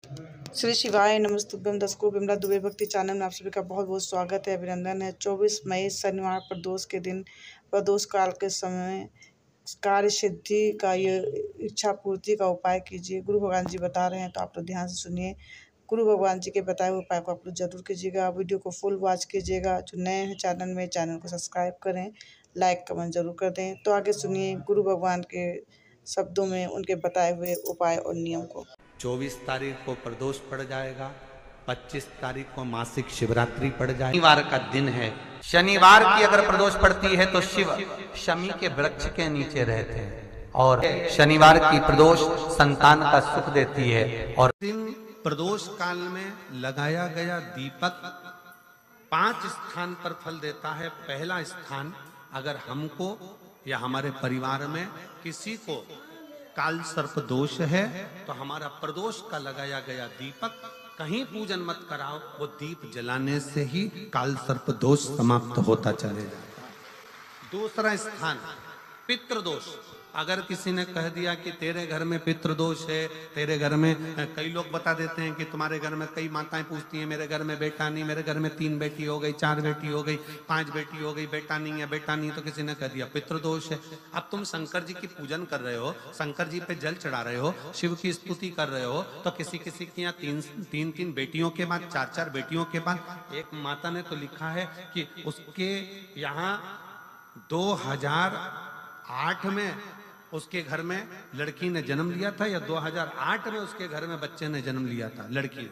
श्री शिवाय नमस्तुभ्यं। दर्शकों, बिमला दुबे भक्ति चैनल में आप सभी का बहुत बहुत स्वागत है, अभिनंदन है। 24 मई शनिवार प्रदोष के दिन प्रदोष काल के समय कार्य सिद्धि का ये इच्छा पूर्ति का उपाय कीजिए। गुरु भगवान जी बता रहे हैं, तो आप लोग ध्यान से सुनिए। गुरु भगवान जी के बताए हुए उपाय को आप लोग जरूर कीजिएगा। वीडियो को फुल वॉच कीजिएगा। जो नए हैं चैनल में, चैनल को सब्सक्राइब करें, लाइक कमेंट जरूर कर दें। तो आगे सुनिए गुरु भगवान के शब्दों में उनके बताए हुए उपाय और नियम को। 24 तारीख को प्रदोष पड़ जाएगा, 25 तारीख को मासिक शिवरात्रि पड़ जाएगी। शनिवार का दिन है। शनिवार की अगर प्रदोष पड़ती है तो शिव शमी के वृक्ष के नीचे रहते हैं और शनिवार की प्रदोष संतान का सुख देती है। और दिन प्रदोष काल में लगाया गया दीपक 5 स्थान पर फल देता है। पहला स्थान, अगर हमको या हमारे परिवार में किसी को काल सर्प दोष है तो हमारा प्रदोष का लगाया गया दीपक कहीं पूजन मत कराओ, वो दीप जलाने से ही काल सर्प दोष समाप्त होता चले जाता है। दूसरा स्थान, पितृदोष। अगर किसी ने कह दिया कि तेरे घर में पितृदोष है, तेरे घर में, कई लोग बता देते हैं कि तुम्हारे घर में, कई माताएं पूछती हैं मेरे घर में बेटा नहीं, मेरे घर में 3 बेटी हो गई, 4 बेटी हो गई, 5 बेटी हो गई, बेटा नहीं है, बेटा नहीं, तो किसी ने कह दिया पितृदोष है। अब तुम शंकर जी की पूजन कर रहे हो, शंकर जी पे जल चढ़ा रहे हो, शिव की स्तुति कर रहे हो, तो किसी किसी की यहाँ 3 बेटियों के बाद, 4 बेटियों के बाद, एक माता ने तो लिखा है कि उसके यहाँ 2008 में उसके घर में लड़की ने जन्म लिया था, या 2008 में उसके घर में बच्चे ने जन्म लिया था, लड़की ने।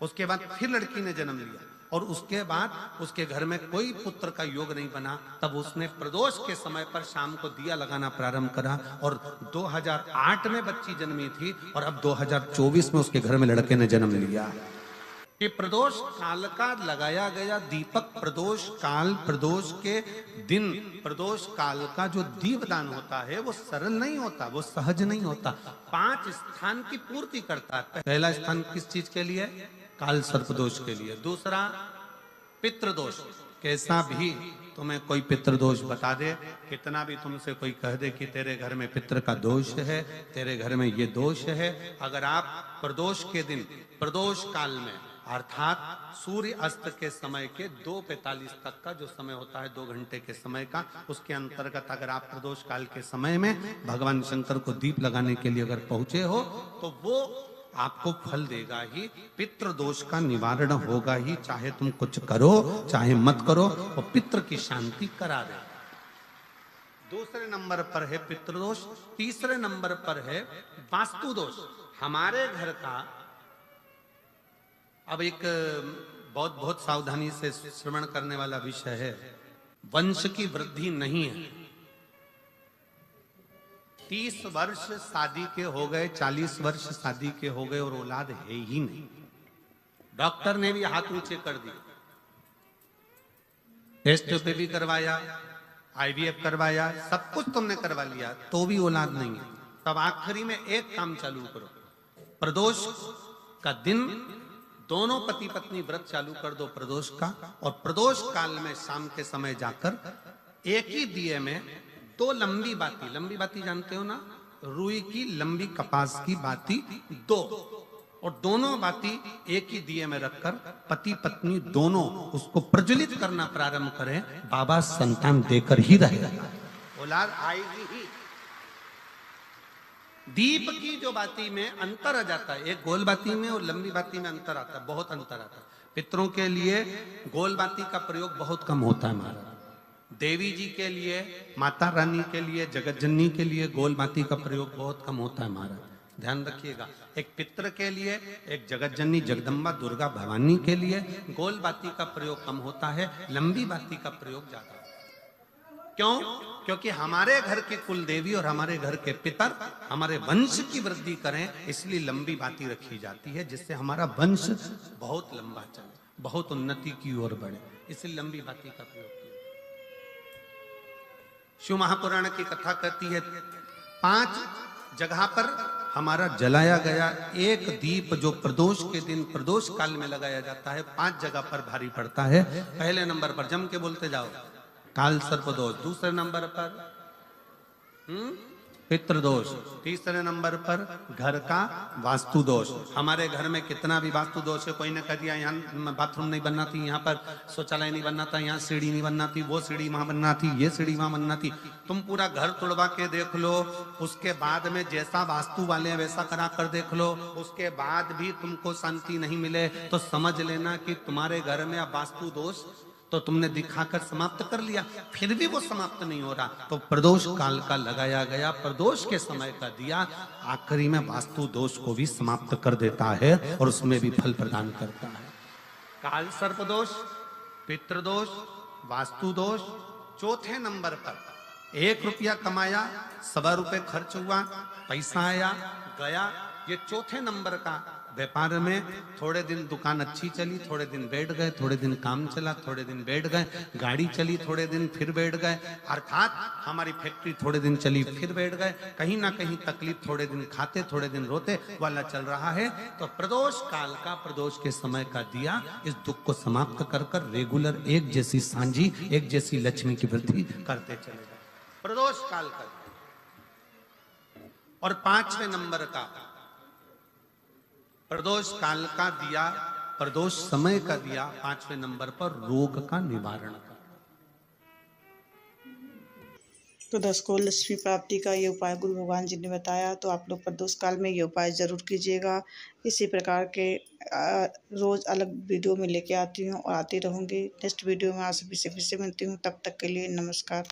उसके बाद फिर लड़की ने जन्म लिया और उसके बाद उसके घर में कोई पुत्र का योग नहीं बना। तब उसने प्रदोष के समय पर शाम को दिया लगाना प्रारंभ करा और 2008 में बच्ची जन्मी थी और अब 2024 में उसके घर में लड़के ने जन्म लिया। कि प्रदोष काल का लगाया गया दीपक, प्रदोष काल, प्रदोष के दिन, प्रदोष काल का जो दीपदान होता है वो सरल नहीं होता, वो सहज नहीं होता। 5 स्थान की पूर्ति करता है। पहला स्थान किस चीज के लिए? काल सर्पदोष के लिए। दूसरा पितृदोष। कैसा भी तुम्हें कोई पितृदोष बता दे, कितना भी तुमसे कोई कह दे कि तेरे घर में पितृ का दोष है, तेरे घर में ये दोष है, अगर आप प्रदोष के दिन, प्रदोष काल में, अर्थात सूर्य अस्त के समय के 2:45 तक का जो समय होता है, 2 घंटे के समय का, उसके अंतर्गत अगर आप प्रदोष काल के समय में भगवान शंकर को दीप लगाने के लिए अगर पहुंचे हो तो वो आपको फल देगा ही, पितृदोष का निवारण होगा ही। चाहे तुम कुछ करो चाहे मत करो, वो पितृ की शांति करा दे। दूसरे नंबर पर है पितृदोष। तीसरे नंबर पर है वास्तु दोष। हमारे घर का, अब एक बहुत सावधानी से श्रवण करने वाला विषय है, वंश की वृद्धि नहीं है। 30 वर्ष शादी के हो गए, 40 वर्ष शादी के हो गए और औलाद है ही नहीं। डॉक्टर ने भी हाथ ऊंचे कर दिए, टेस्ट पे भी करवाया, IVF करवाया, सब कुछ तुमने करवा लिया, तो भी औलाद नहीं है। तब आखिरी में एक काम चालू करो, प्रदोष का दिन दोनों पति पत्नी व्रत चालू कर दो प्रदोष का, और प्रदोष काल में शाम के समय जाकर एक ही दिए में 2 लंबी बाती जानते हो ना, रुई की लंबी कपास की बाती 2, और दोनों बाती एक ही दिए में रखकर पति पत्नी दोनों उसको प्रज्वलित करना प्रारंभ करें। बाबा संतान देकर ही रहेगा, औलाद आएगी ही। दीप की जो बाती में अंतर आ जाता है, एक गोल बाती में और लंबी बाती में अंतर आता है, बहुत अंतर आता है। पितरों के लिए गोल बाती का प्रयोग बहुत कम होता है हमारा। देवी जी के लिए, माता रानी के लिए, जगत जननी के लिए गोल बाती का प्रयोग बहुत कम होता है हमारा, ध्यान रखिएगा। एक पितृ के लिए, एक जगत जननी जगदम्बा दुर्गा भवानी के लिए गोल बाती का प्रयोग कम होता है, लंबी बाती का प्रयोग ज्यादा। क्यों? क्योंकि हमारे घर की कुल देवी और हमारे घर के पितर हमारे वंश की वृद्धि करें, इसलिए लंबी बाती रखी जाती है, जिससे हमारा वंश बहुत लंबा चले, बहुत उन्नति की ओर बढ़े, इसलिए लंबी बाती का प्रयोग किया। शिव महापुराण की कथा कहती है 5 जगह पर हमारा जलाया गया एक दीप जो प्रदोष के दिन प्रदोष काल में लगाया जाता है, 5 जगह पर भारी पड़ता है। पहले नंबर पर, जम के बोलते जाओ, काल सर्पदोष। दूसरे नंबर पर पितृदोष। तीसरे नंबर पर घर का वास्तु दोष। हमारे घर में कितना भी वास्तु दोष है, कोई ने कह दिया यहाँ बाथरूम नहीं बनना थी, यहाँ पर शौचालय नहीं बनना था, यहाँ सीढ़ी नहीं बनना थी, वो सीढ़ी वहां बनना थी, ये सीढ़ी वहां बनना थी। तुम पूरा घर तुड़वा के देख लो, उसके बाद में जैसा वास्तु वाले वैसा करा कर देख लो, उसके बाद भी तुमको शांति नहीं मिले तो समझ लेना कि तुम्हारे घर में अब वास्तु दोष तो तुमने दिखाकर समाप्त कर लिया, फिर भी वो समाप्त नहीं हो रहा, तो प्रदोष काल का लगाया गया प्रदोष के समय का दिया आखिरी में वास्तु दोष को भी समाप्त कर देता है और उसमें भी फल प्रदान करता है। काल सर्प दोष, पितृदोष, वास्तु दोष। चौथे नंबर पर 1 रुपया कमाया, 1.25 रुपये खर्च हुआ, पैसा आया गया। ये चौथे नंबर का व्यापार में थोड़े दिन दुकान अच्छी चली, थोड़े दिन बैठ गए, थोड़े दिन काम चला, थोड़े दिन बैठ गए, गाड़ी चली थोड़े दिन फिर बैठ गए, अर्थात हमारी फैक्ट्री थोड़े दिन चली फिर बैठ गए, कहीं ना कहीं तकलीफ, थोड़े दिन खाते थोड़े दिन रोते वाला चल रहा है। तो प्रदोष काल का प्रदोष के समय का दिया इस दुख को समाप्त कर कर रेगुलर एक जैसी सांझी, एक जैसी लक्ष्मी की वृद्धि करते चले गए, प्रदोष काल का। और 5वें नंबर का प्रदोष काल का दिया, प्रदोष समय का दिया 5वें नंबर पर रोग का निवारण का। तो दर्शकों, लक्ष्मी प्राप्ति का ये उपाय गुरु भगवान जी ने बताया, तो आप लोग प्रदोष काल में ये उपाय जरूर कीजिएगा। इसी प्रकार के रोज अलग वीडियो में लेके आती हूँ और आती रहूँगी। नेक्स्ट वीडियो में आप सभी से फिर से मिलती हूँ, तब तक के लिए नमस्कार।